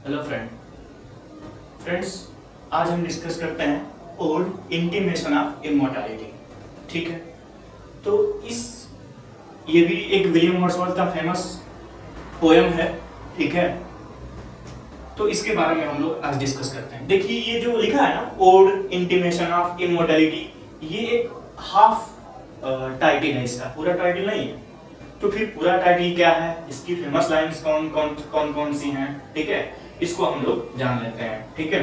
Hello friends, आज हम discuss करते हैं ओल्ड इंटीमेशन ऑफ इमॉर्टैलिटी। ठीक है, तो ये भी एक विलियम वर्ड्सवर्थ का फेमस पोयम है। ठीक है, तो इसके बारे में हम लोग आज डिस्कस करते हैं। देखिए, ये जो लिखा है ना, ओल्ड इंटीमेशन ऑफ इमॉर्टैलिटी, ये एक हाफ टाइटल है, इसका पूरा टाइटल नहीं है। तो फिर पूरा टाइटल क्या है, इसकी फेमस लाइंस कौन सी हैं, ठीक है, इसको हम लोग जान लेते हैं। ठीक है,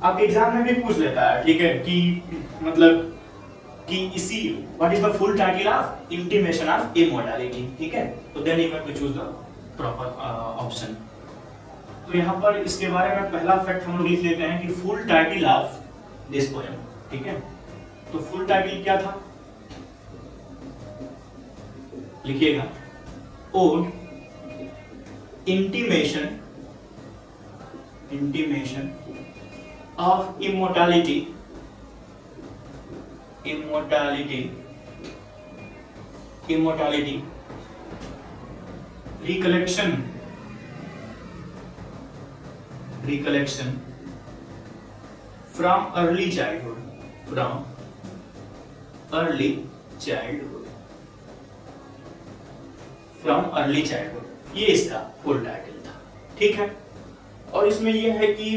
आप एग्जाम में भी पूछ लेता है, ठीक है, कि मतलब कि इसी what is the full title of intimation of immortality. ठीक है, तो then you have to choose the proper option. तो यहाँ पर इसके बारे में पहला फैक्ट हम लोग लिख लेते हैं कि full title of this poem. ठीक है, तो फुल टाइटल क्या था, लिखिएगा, ode intimation of immortality recollection from early childhood, ये इसका फुल टाइटल था। ठीक है, और इसमें ये है कि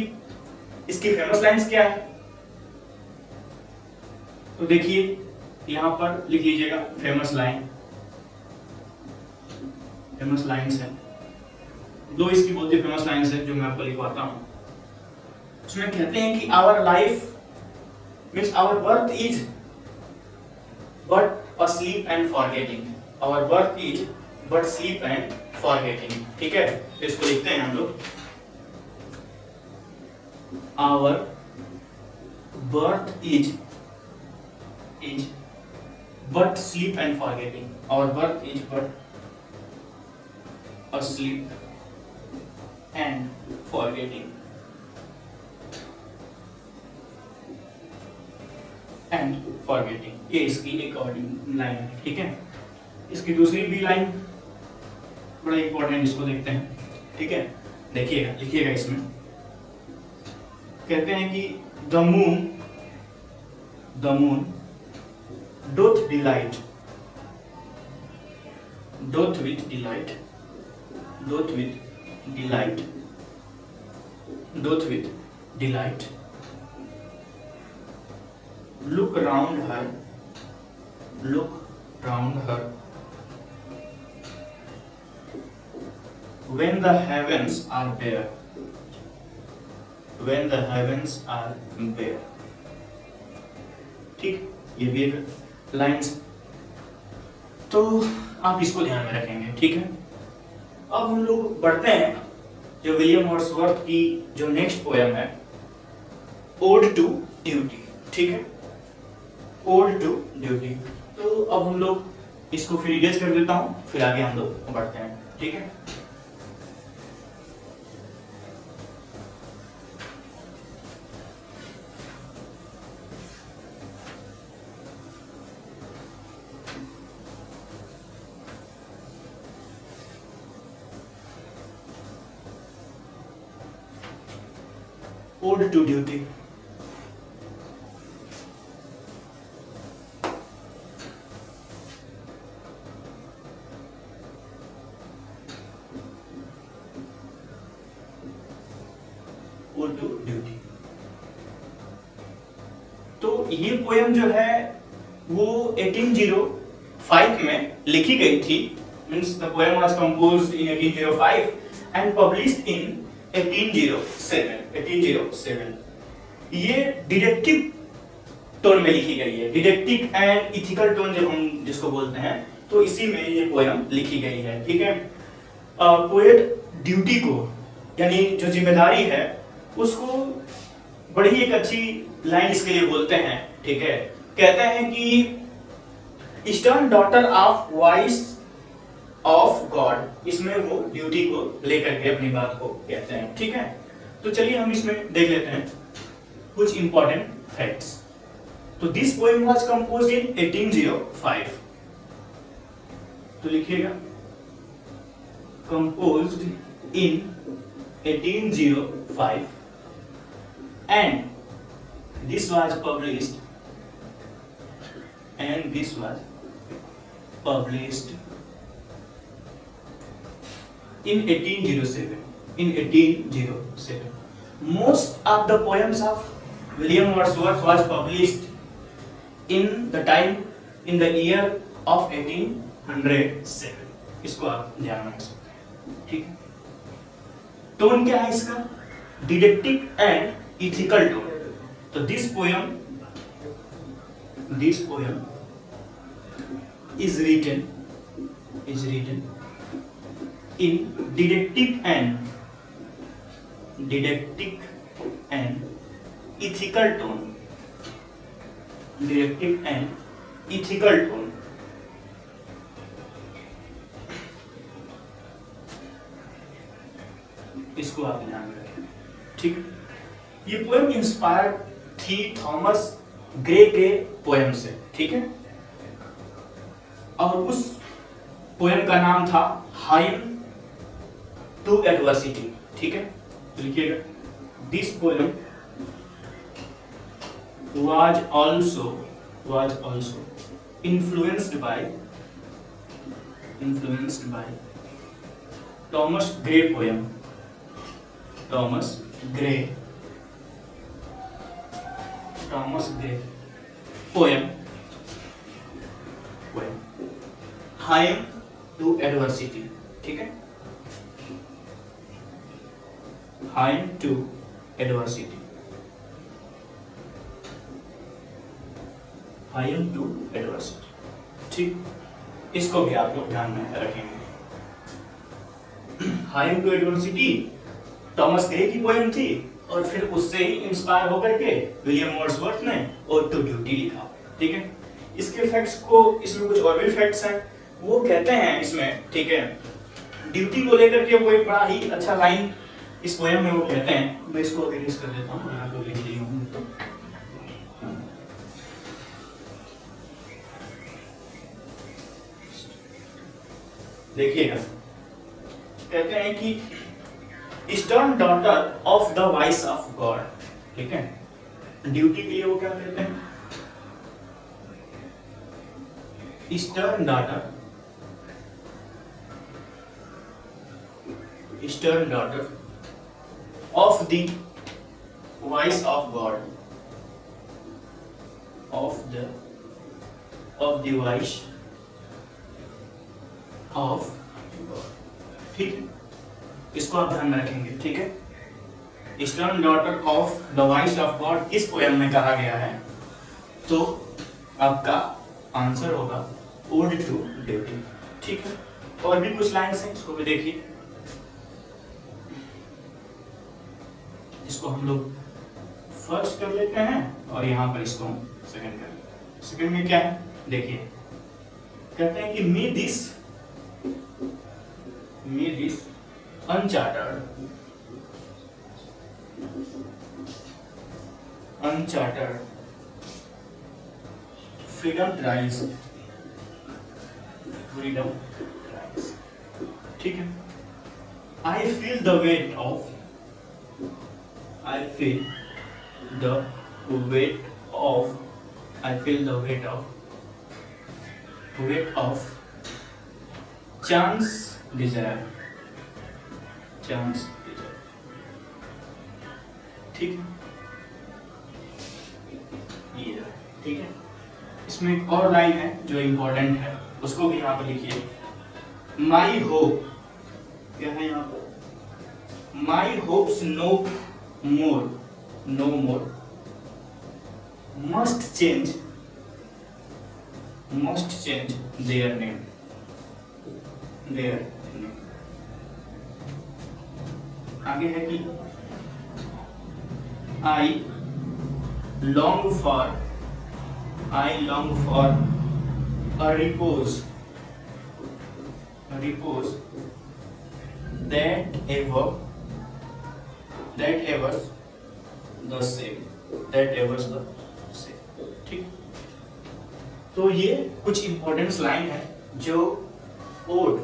इसकी फेमस लाइंस क्या है, तो देखिए यहां पर लिख लीजिएगा फेमस लाइंस है। दो इसकी बहुत ही फेमस लाइंस है जो मैं आपको लिखवाता हूं। उसमें कहते हैं कि our life means our birth is but a sleep and forgetting. Our birth is but sleep and forgetting. ठीक है, इसको लिखते हैं हम लोग, our birth is but sleep and forgetting. Our birth is but a sleep and forgetting. ये इसकी एक और लाइन है। ठीक है, इसकी दूसरी भी लाइन बड़ा इंपॉर्टेंट, इसको देखते हैं। ठीक है, देखिएगा, लिखिएगा, इसमें कहते हैं कि the moon doth delight look round her when the heavens are bare ठीक, ये भी लाइंस, तो आप इसको ध्यान में रखेंगे। ठीक है, अब हम लोग बढ़ते हैं जो विलियम वर्ड्सवर्थ की जो नेक्स्ट पोएम है, ओड टू ड्यूटी। ठीक है, ओड टू ड्यूटी। तो अब हम लोग इसको फिर इरेज कर देता हूं, फिर आगे हम लोग बढ़ते हैं। ठीक है, Ode to Duty। Ode to Duty, तो ये पोएम जो है वो 1805 में लिखी गई थी। Means the poem was composed in 1805 and published in 1807। ये डिटेक्टिव टोन में लिखी गई है, डिटेक्टिव एंड इथिकल टोन जो हम जिसको बोलते हैं, तो इसी में ये पोएम लिखी गई है। ठीक है, पोएट ड्यूटी को, यानी जो जिम्मेदारी है उसको, बड़ी एक अच्छी लाइन इसके लिए बोलते हैं। ठीक है, कहते हैं कि eastern daughter of voice of God, इसमें वो ड्यूटी को लेकर के अपनी बात को कहते हैं। ठीक है, तो चलिए हम इसमें देख लेते हैं कुछ इंपॉर्टेंट फैक्ट्स। तो दिस पोएम वाज कंपोज्ड इन 1805। तो लिखिएगा, composed in 1805 and this was published in 1807. Most of the poems of William Wordsworth was published in the year of 1807. इसको आप ध्यान में रख सकते हैं, ठीक है। टोन क्या है इसका? Didactic and ethical tone. तो this poem is written in didactic and ethical tone. इसको आप ध्यान में रखें, ठीक है। ये पोएम इंस्पायर्ड थी थॉमस ग्रे के पोएम से, ठीक है। और उस पोएम का नाम था हाइम टू एडवर्सिटी, ठीक है। तो लिखिएगा, this poem was also influenced by Thomas Gray poem. Hymn to adversity, ठीक है। हाइम टू एडवर्सिटी, ठीक। इसको भी आप लोग ध्यान में रखेंगे। Hymn to adversity Thomas Gray की पोएम थी और फिर उससे ही इंस्पायर होकर के विलियम वर्ड्सवर्थ ने ओड टू ड्यूटी लिखा, ठीक है। इसके फैक्ट्स को, इसमें कुछ और भी फैक्ट्स हैं, वो कहते हैं इसमें, ठीक है, ड्यूटी को लेकर के वो एक बड़ा ही अच्छा लाइन इस पोएम में वो कहते हैं। मैं इसको इरेज कर देता हूँ, यहाँ को लिख लिया हूँ। तो देखिएगा, कहते हैं कि eastern daughter of the voice of God, ठीक है। ड्यूटी के लिए वो क्या कहते हैं? Eastern daughter of the voice of God, of the voice of God, ठीक है। इसको आप ध्यान में रखेंगे, ठीक है। Eastern daughter of the voice of God इस पोएम में कहा गया है, तो आपका आंसर होगा ओड टू ड्यूटी, ठीक है। और भी कुछ लाइन्स हैं, इसको भी देखिए। इसको हम लोग फर्स्ट कर लेते हैं और यहाँ पर इसको हम सेकंड कर लेते हैं। सेकंड में क्या है देखिए, कहते हैं कि मे दिस uncharted freedom rise, ठीक है। I feel the weight of chance desire, ठीक है। ये ठीक है। इसमें एक और लाइन है जो इम्पोर्टेंट है, उसको भी यहाँ पर लिखिए। माई होप, क्या है यहाँ पर? My hopes no more must change their name, आगे है कि I long for a repose that ever the same, ठीक। तो ये कुछ इंपॉर्टेंट लाइन है जो ओड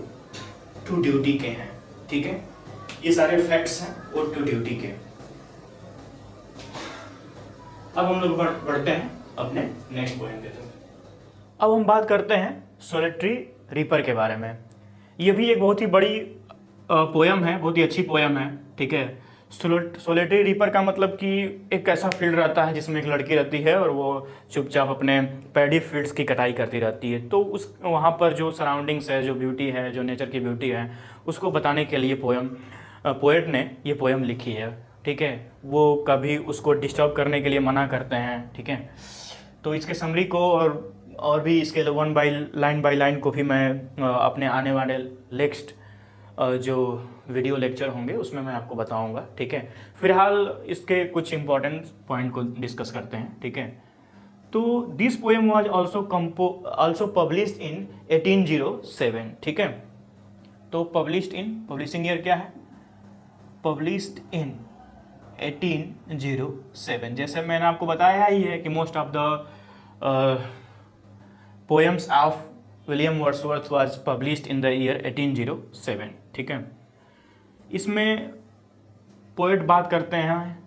टू ड्यूटी के हैं, ठीक है। ये सारे फैक्ट्स हैं ओड टू ड्यूटी के। अब हम लोग बढ़ते हैं अपने नेक्स्ट पोएम के तरफ। अब हम बात करते हैं सोलेटरी रीपर के बारे में। ये भी एक बहुत ही बड़ी पोएम है, बहुत ही अच्छी पोएम है, ठीक है। सोलेटरी रीपर का मतलब कि एक ऐसा फील्ड रहता है जिसमें एक लड़की रहती है और वो चुपचाप अपने पैडी फील्ड्स की कटाई करती रहती है। तो उस वहाँ पर जो सराउंडिंग्स है, जो ब्यूटी है, जो नेचर की ब्यूटी है, उसको बताने के लिए पोएट ने ये पोएम लिखी है, ठीक है। वो कभी उसको डिस्टर्ब करने के लिए मना करते हैं, ठीक है। तो इसके समरी को और भी इसके लाइन बाय लाइन को भी मैं अपने आने वाले नेक्स्ट जो वीडियो लेक्चर होंगे उसमें मैं आपको बताऊंगा, ठीक है। फिलहाल इसके कुछ इंपॉर्टेंट पॉइंट को डिस्कस करते हैं, ठीक है। तो this poem was also published इन 1807, ठीक है। तो पब्लिशिंग ईयर क्या है? Published in 1807। जैसे मैंने आपको बताया ही है कि most of the poems of William Wordsworth was published in the year 1807, ठीक है। इसमें पोएट बात करते हैं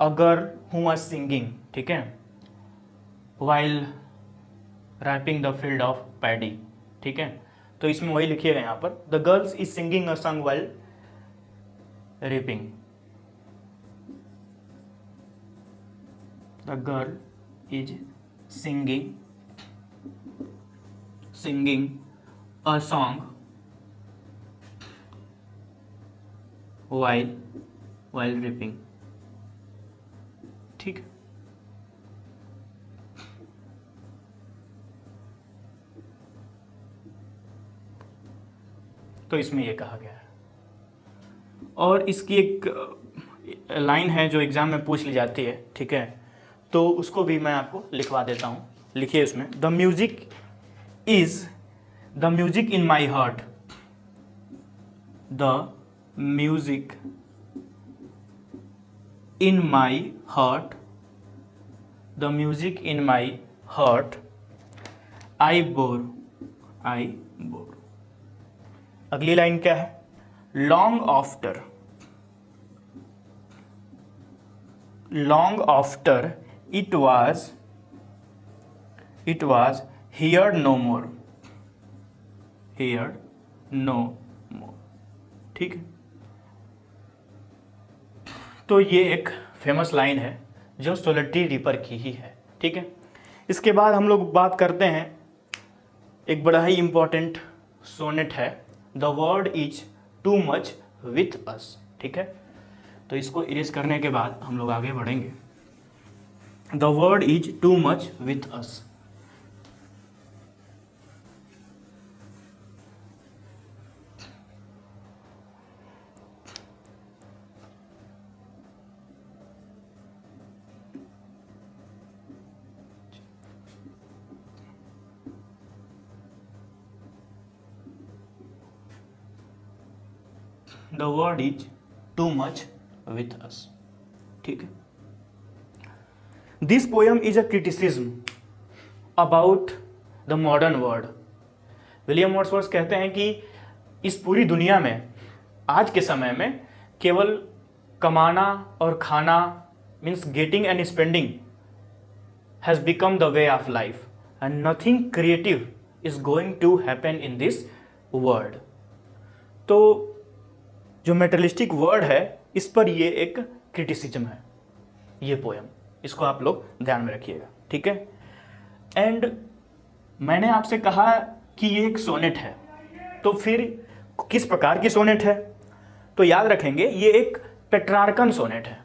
अगर हु वाज सिंगिंग, ठीक है, while reaping the field of paddy, ठीक है। तो इसमें वही लिखिएगा यहाँ पर, the girls is singing a song while reaping. The girl is singing a song while reaping, ठीक। तो इसमें ये कहा गया है। और इसकी एक लाइन है जो एग्जाम में पूछ ली जाती है, ठीक है। तो उसको भी मैं आपको लिखवा देता हूँ। लिखिए उसमें, the music in my heart, the music in my heart, the music in my heart, I bore. अगली लाइन क्या है? Long after it was heard no more, ठीक है। तो ये एक फेमस लाइन है जो सोलेटरी रीपर की ही है, ठीक है। इसके बाद हम लोग बात करते हैं एक बड़ा ही इंपॉर्टेंट सोनेट है, the world is too much with अस, ठीक है। तो इसको इरेज करने के बाद हम लोग आगे बढ़ेंगे। The word is too much with us. The word is too much with us, ठीक है। This poem is a criticism about the modern world. William Wordsworth कहते हैं कि इस पूरी दुनिया में आज के समय में केवल कमाना और खाना means getting and spending has become the way of life and nothing creative is going to happen in this world. तो जो मेटलिस्टिक वर्ड है इस पर ये एक क्रिटिसिज्म है, ये पोएम। इसको आप लोग ध्यान में रखिएगा, ठीक है। एंड मैंने आपसे कहा कि ये एक सोनेट है, तो फिर किस प्रकार की सोनेट है? तो याद रखेंगे ये एक पेट्रार्कन सोनेट है,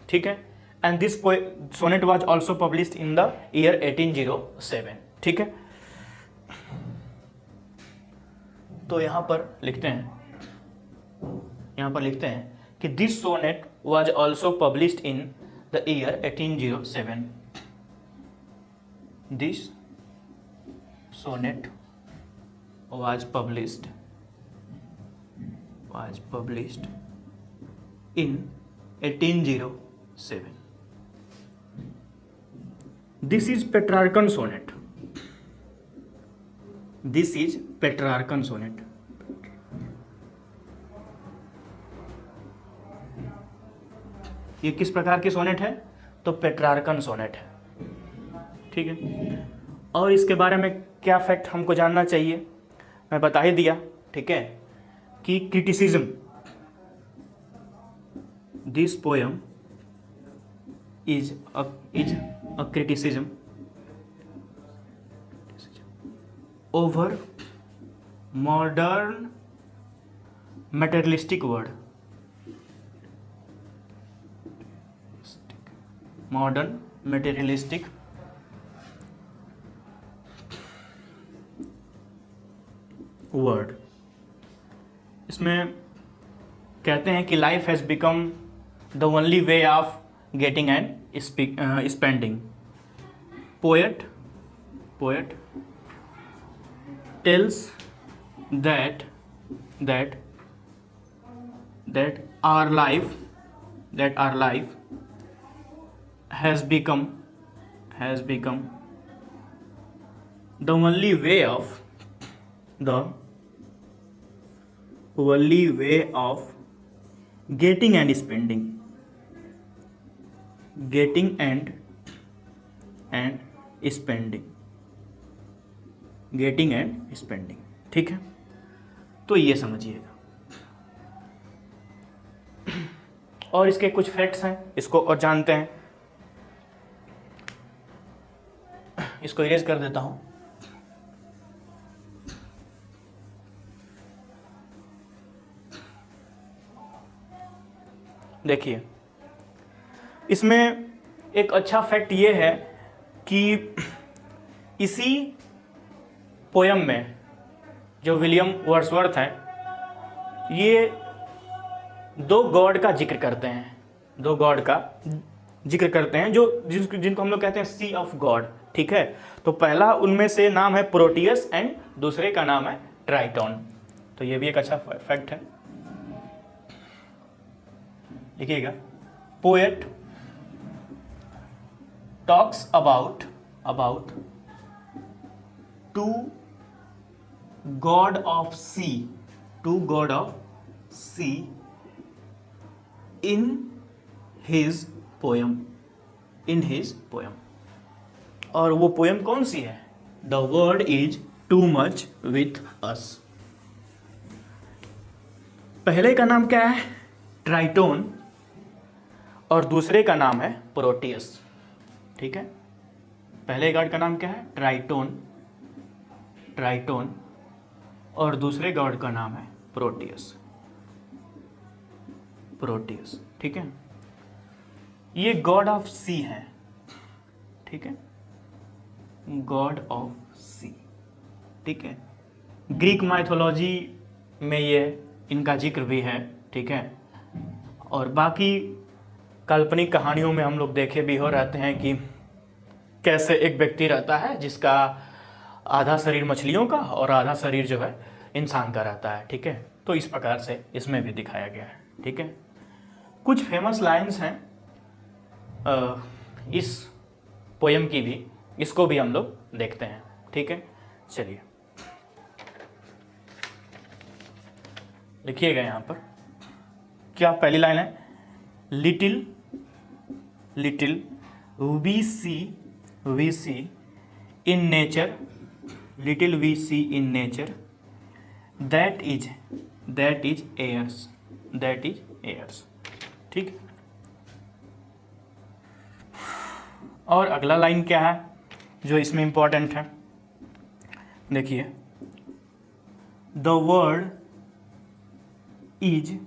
ठीक है। And this sonnet was also published in the year 1807, ठीक है। तो यहाँ पर लिखते हैं कि this sonnet was also published in the year 1807. This sonnet was published in 1807. This is Petrarchan sonnet. ये किस प्रकार की सोनेट है? तो पेट्रार्कन सोनेट है, ठीक है। और इसके बारे में क्या फैक्ट हमको जानना चाहिए, मैं बता ही दिया, ठीक है, कि criticism, this poem is a criticism over modern materialistic world, modern materialistic world। इसमें कहते हैं कि life has become the only way of getting and spending. Poet tells that our life has become the only way of getting and spending, ठीक है। तो ये समझिएगा। और इसके कुछ फैक्ट्स हैं, इसको और जानते हैं। इसको इरेज कर देता हूं। देखिए, इसमें एक अच्छा फैक्ट ये है कि इसी पोयम में जो विलियम वर्ड्सवर्थ हैं, ये दो गॉड का जिक्र करते हैं, जो जिनको हम लोग कहते हैं सी ऑफ गॉड, ठीक है। तो पहला उनमें से नाम है प्रोटियस एंड दूसरे का नाम है ट्राइटॉन। तो ये भी एक अच्छा फैक्ट है, लिखिएगा। Poet talks about to god of sea in his poem। और वो पोएम कौन सी है? The world is too much with us. पहले का नाम क्या है? ट्राइटोन, और दूसरे का नाम है प्रोटियस, ठीक है। पहले गॉड का नाम क्या है? ट्राइटोन, और दूसरे गॉड का नाम है प्रोटियस, ठीक है। ये गॉड ऑफ सी है, ठीक है, गॉड ऑफ सी, ठीक है। ग्रीक माइथोलॉजी में ये इनका जिक्र भी है, ठीक है। और बाकी काल्पनिक कहानियों में हम लोग देखे भी हो रहते हैं कि कैसे एक व्यक्ति रहता है जिसका आधा शरीर मछलियों का और आधा शरीर जो है इंसान का रहता है, ठीक है। तो इस प्रकार से इसमें भी दिखाया गया है, ठीक है। कुछ फेमस लाइंस हैं इस पोयम की भी, इसको भी हम लोग देखते हैं, ठीक है। चलिए लिखिएगा यहाँ पर। क्या पहली लाइन है? Little we see in nature, little we see in nature, that is ours, ठीक। और अगला लाइन क्या है जो इसमें इंपॉर्टेंट है? देखिए, the world is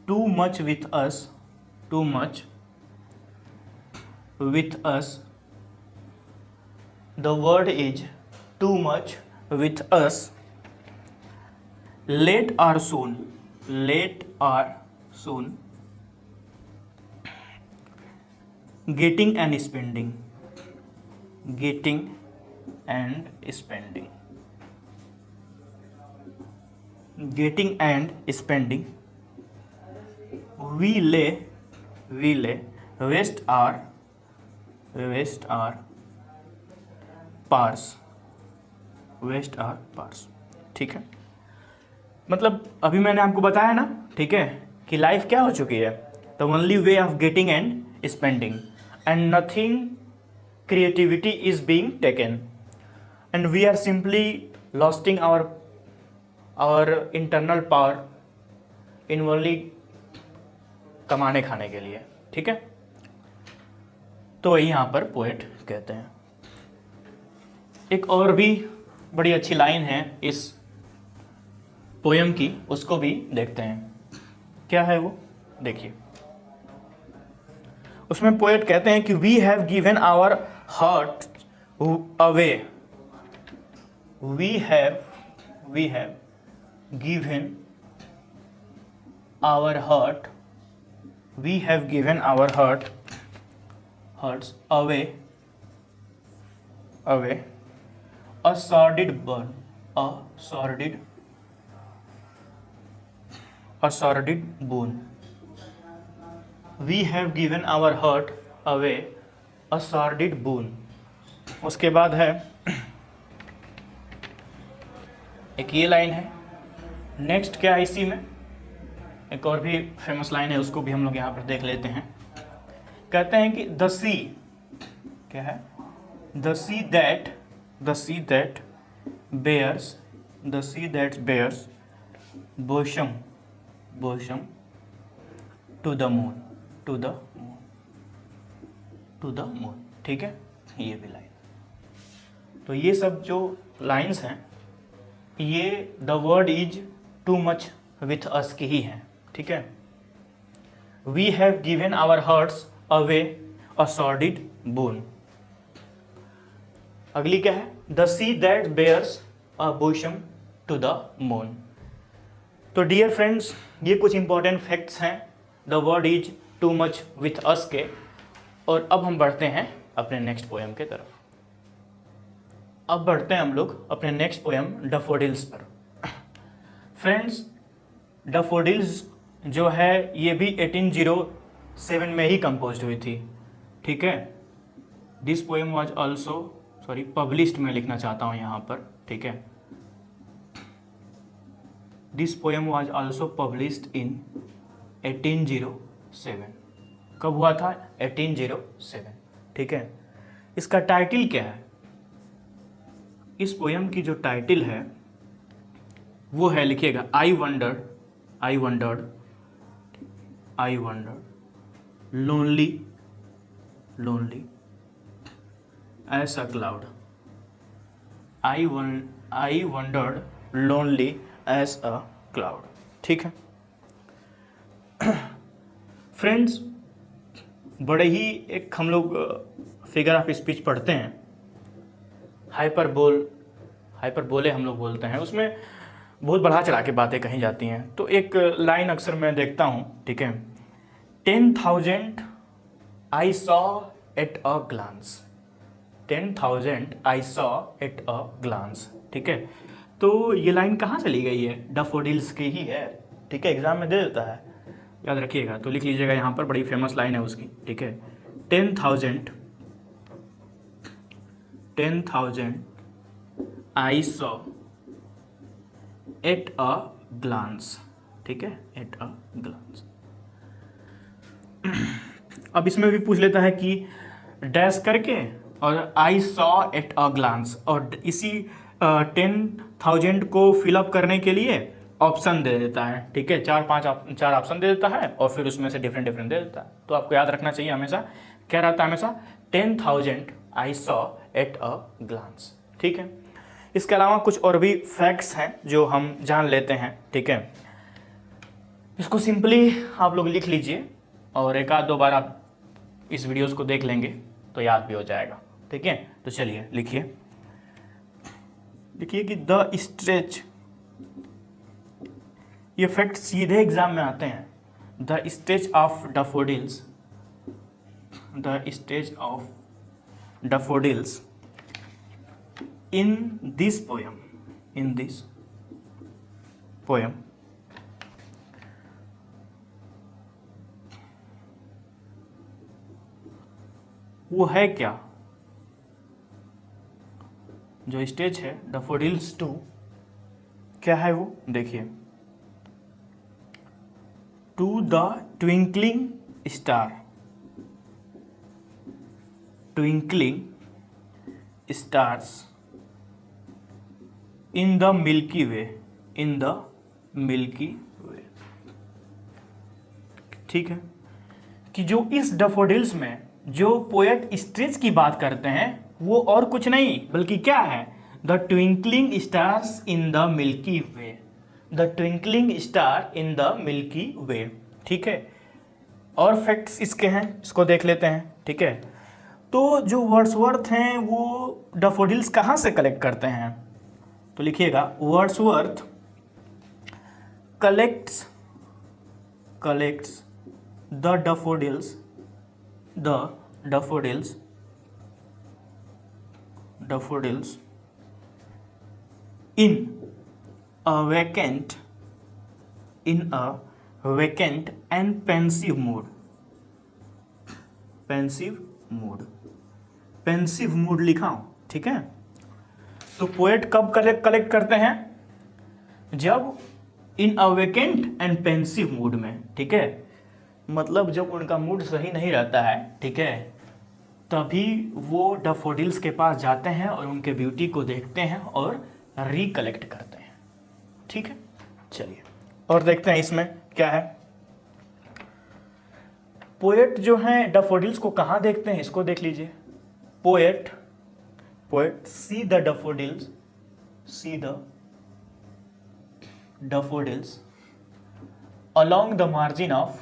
too much with us, the world is too much with us, late or soon getting and spending, we lay waste our parts, ठीक है। मतलब अभी मैंने आपको बताया ना, ठीक है, कि लाइफ क्या हो चुकी है? The only way of getting and spending, and nothing creativity is being taken, and we are simply losing our internal power in only कमाने खाने के लिए, ठीक है। तो वही यहाँ पर पोएट कहते हैं। एक और भी बड़ी अच्छी लाइन है इस पोयम की, उसको भी देखते हैं। क्या है वो, देखिए। उसमें पोएट कहते हैं कि we have given our heart away, we have given our heart, we have given our hearts away a sordid boon, a sordid boon, we have given our heart away a sordid boon। उसके बाद है एक ये line है। Next क्या है इसी में, एक और भी फेमस लाइन है, उसको भी हम लोग यहाँ पर देख लेते हैं। कहते हैं कि द सी, क्या है, the sea that bears bosom to the moon, ठीक है। ये भी लाइन, तो ये सब जो लाइंस हैं ये the world is too much with us की ही है, ठीक है। We have given our hearts away a sordid boon. अगली क्या है, the sea that bears a bosom to the moon. तो डियर फ्रेंड्स, ये कुछ इंपॉर्टेंट फैक्ट्स हैं the world is too much with us के। और अब हम बढ़ते हैं अपने नेक्स्ट पोएम के तरफ। अब बढ़ते हैं हम लोग अपने नेक्स्ट पोएम डैफोडिल्स पर। फ्रेंड्स, डैफोडिल्स जो है ये भी 1807 में ही कंपोज हुई थी, ठीक है। This poem was also published, मैं लिखना चाहता हूँ यहाँ पर, ठीक है। This poem was also published इन 1807। कब हुआ था, 1807, ठीक है। इसका टाइटल क्या है, इस पोएम की जो टाइटल है वो है, लिखिएगा, आई wandered lonely as a cloud, I wandered lonely as a cloud, ठीक है। फ्रेंड्स, बड़े ही एक हम लोग फिगर ऑफ स्पीच पढ़ते हैं, हाइपरबोले हम लोग बोलते हैं, उसमें बहुत बढ़ा चढ़ा के बातें कही जाती हैं। तो एक लाइन अक्सर मैं देखता हूँ, ठीक है, 10,000 I saw at a glance, 10,000 I saw at a glance, ठीक है। तो ये लाइन कहाँ चली गई है, डैफोडिल्स की ही है, ठीक है। एग्जाम में दे देता है, याद रखिएगा, तो लिख लीजिएगा यहाँ पर, बड़ी फेमस लाइन है उसकी, ठीक है। 10,000 I saw at a glance, ठीक है, at a glance। अब इसमें भी पूछ लेता है कि डैश करके और I saw at a glance, और इसी 10,000 को फिलअप करने के लिए ऑप्शन दे देता है, ठीक है। चार ऑप्शन दे देता है और फिर उसमें से डिफरेंट दे देता है। तो आपको याद रखना चाहिए हमेशा, क्या रहता है हमेशा, 10,000 I saw at a glance, ठीक है। इसके अलावा कुछ और भी फैक्ट्स हैं जो हम जान लेते हैं, ठीक है। इसको सिंपली आप लोग लिख लीजिए और एक आध दो बार आप इस वीडियोस को देख लेंगे तो याद भी हो जाएगा, ठीक है। तो चलिए लिखिए कि द स्ट्रेच, ये फैक्ट सीधे एग्जाम में आते हैं। The stage of daffodils, the stage of daffodils in this poem वो है क्या, जो स्टेज है डैफोडिल्स 2 क्या है वो, देखिए। To the twinkling star, twinkling stars in the Milky Way, in the Milky Way. ठीक है, कि जो इस डैफोडिल्स में जो पोएट स्ट्रेच की बात करते हैं वो और कुछ नहीं बल्कि क्या है, the twinkling stars in the Milky Way, the twinkling star in the Milky Way. ठीक है, और फैक्ट्स इसके हैं, इसको देख लेते हैं। ठीक है, तो जो वर्ड्सवर्थ हैं वो डैफोडिल्स कहाँ से कलेक्ट करते हैं, तो लिखिएगा Wordsworth collects the daffodils in a vacant and pensive mood लिखा हूं। ठीक है, तो पोएट कब कलेक्ट करते हैं, जब इन अ वेकेंट एंड पेंसिव मूड में। ठीक है, मतलब जब उनका मूड सही नहीं रहता है, ठीक है, तभी वो डैफोडिल्स के पास जाते हैं और उनके ब्यूटी को देखते हैं और रिकलेक्ट करते हैं। ठीक है, चलिए और देखते हैं इसमें क्या है। पोएट जो हैं डैफोडिल्स को कहाँ देखते हैं, इसको देख लीजिए। Poet see the daffodils along the margin of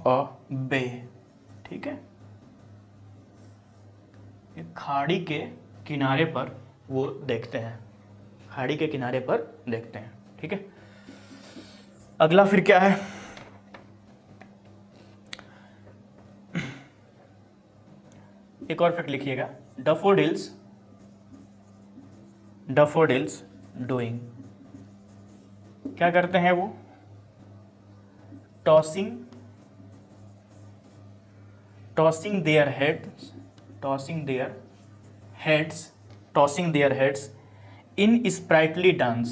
a bay। ठीक है, एक खाड़ी के किनारे पर वो देखते हैं, खाड़ी के किनारे पर देखते हैं। ठीक है, अगला फिर क्या है, एक और फैक्ट लिखिएगा, डैफोडिल्स डूइंग, क्या करते हैं वो, tossing their heads in sprightly dance,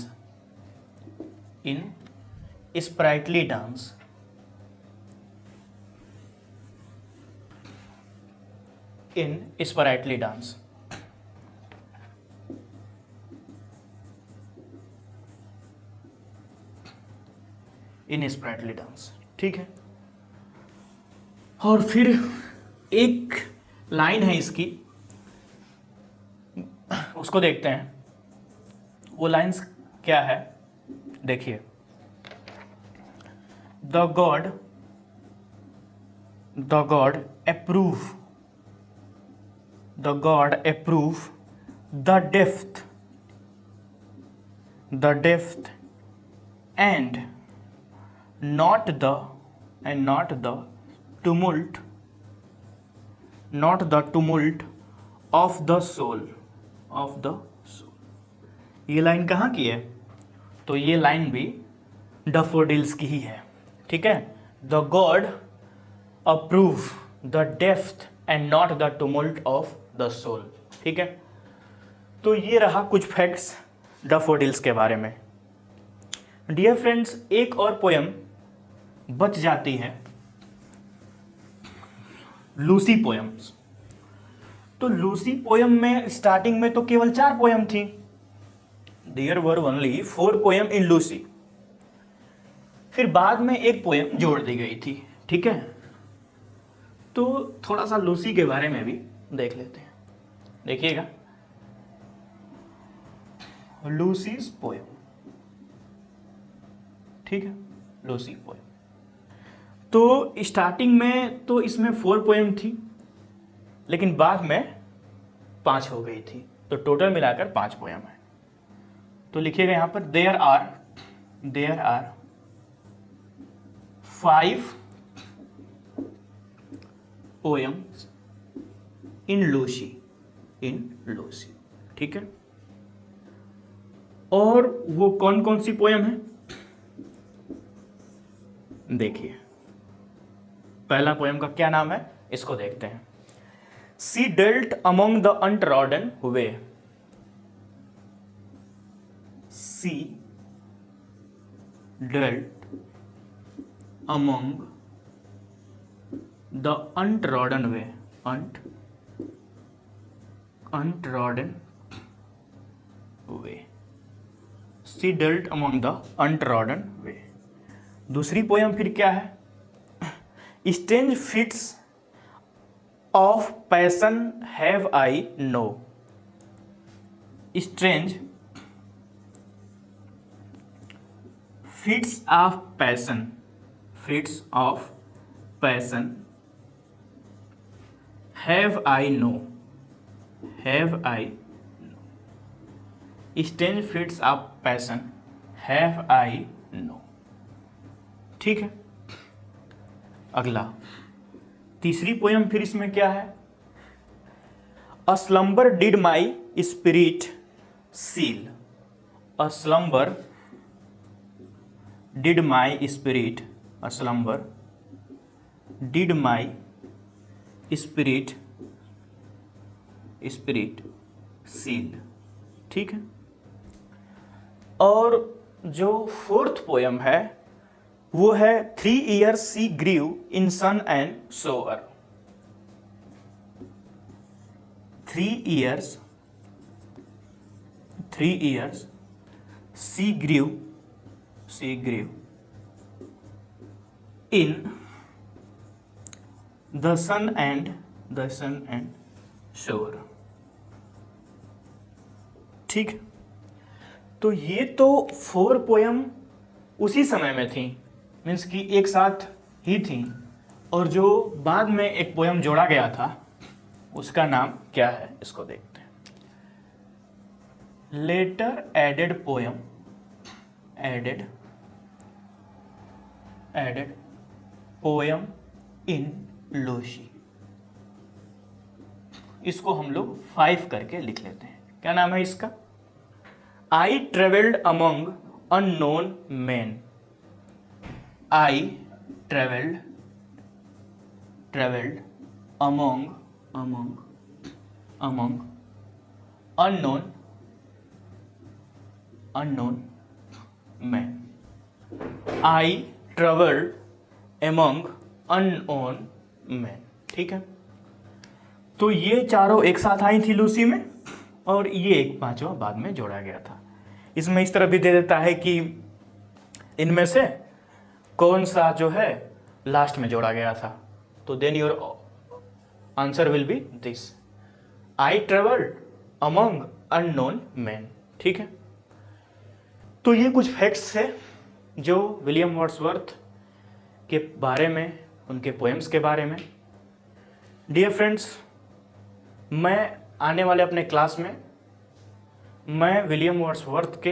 ठीक है, और फिर एक लाइन है इसकी, उसको देखते हैं। वो लाइन्स क्या है, देखिए, the god approve the depth and not the tumult of the soul। ये लाइन कहाँ की है, तो ये लाइन भी डैफोडिल्स की ही है। ठीक है, the god approve the depth and not the tumult of the soul. ठीक है, तो ये रहा कुछ फैक्ट्स डैफोडिल्स के बारे में। डियर फ्रेंड्स, एक और पोयम बच जाती है, लूसी पोयम्स। तो लूसी पोयम में स्टार्टिंग में तो केवल 4 पोयम थी, there were only 4 poem in Lucy. फिर बाद में एक पोयम जोड़ दी गई थी। ठीक है, तो थोड़ा सा लूसी के बारे में भी देख लेते हैं। देखिएगा, लूसीज पोयम। ठीक है, लूसी पोयम, तो स्टार्टिंग में तो इसमें 4 पोयम थी, लेकिन बाद में 5 हो गई थी, तो टोटल मिलाकर 5 पोयम है। तो लिखिएगा यहाँ पर, there are 5 poems in Lucy. ठीक है, और वो कौन कौन सी पोयम है, देखिए। पहला पोयम का क्या नाम है, इसको देखते हैं। She dealt among the untrodden way. She dealt among the untrodden way, untrodden way. She dealt among the untrodden way. दूसरी पोयम फिर क्या है? Strange fits of passion have I no. Strange fits of passion, fits of passion have I no, have I no. Strange fits of passion have I no. ठीक है. अगला तीसरी poem फिर इसमें क्या है? A slumber did my spirit seal. A slumber did my spirit. A slumber did my spirit seal. ठीक है. और जो फोर्थ पोयम है वो है 3 years she grew in sun and shower. 3 years she grew in the sun and shower. ठीक. तो ये तो 4 पोयम उसी समय में थी, मीन्स कि एक साथ ही थी, और जो बाद में एक पोयम जोड़ा गया था उसका नाम क्या है इसको देखते हैं. Later added poem, added poem in Lucy. इसको हम लोग 5 करके लिख लेते हैं. क्या नाम है इसका? आई travelled among unknown man. I traveled among unknown men. I traveled among unknown men. ठीक है. तो ये चारों एक साथ आई थी लूसी में, और ये एक पांचवा बाद में जोड़ा गया था. इसमें इस तरह भी दे देता है कि इनमें से कौन सा जो है लास्ट में जोड़ा गया था. तो then your answer will be this, I travelled among unknown man. ठीक है. तो ये कुछ फैक्ट्स थे जो विलियम वर्ड्सवर्थ के बारे में, उनके पोएम्स के बारे में. डियर फ्रेंड्स, मैं आने वाले अपने क्लास में मैं विलियम वर्ड्सवर्थ के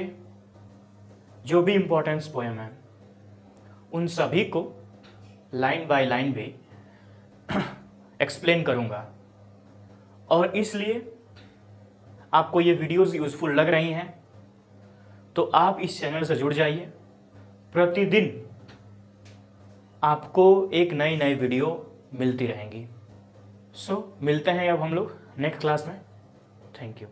जो भी इम्पोर्टेंस पोएम हैं उन सभी को लाइन बाय लाइन भी एक्सप्लेन करूंगा. और इसलिए आपको ये वीडियोस यूज़फुल लग रही हैं तो आप इस चैनल से जुड़ जाइए. प्रतिदिन आपको एक नई वीडियो मिलती रहेंगी. सो मिलते हैं अब हम लोग नेक्स्ट क्लास में. Thank you.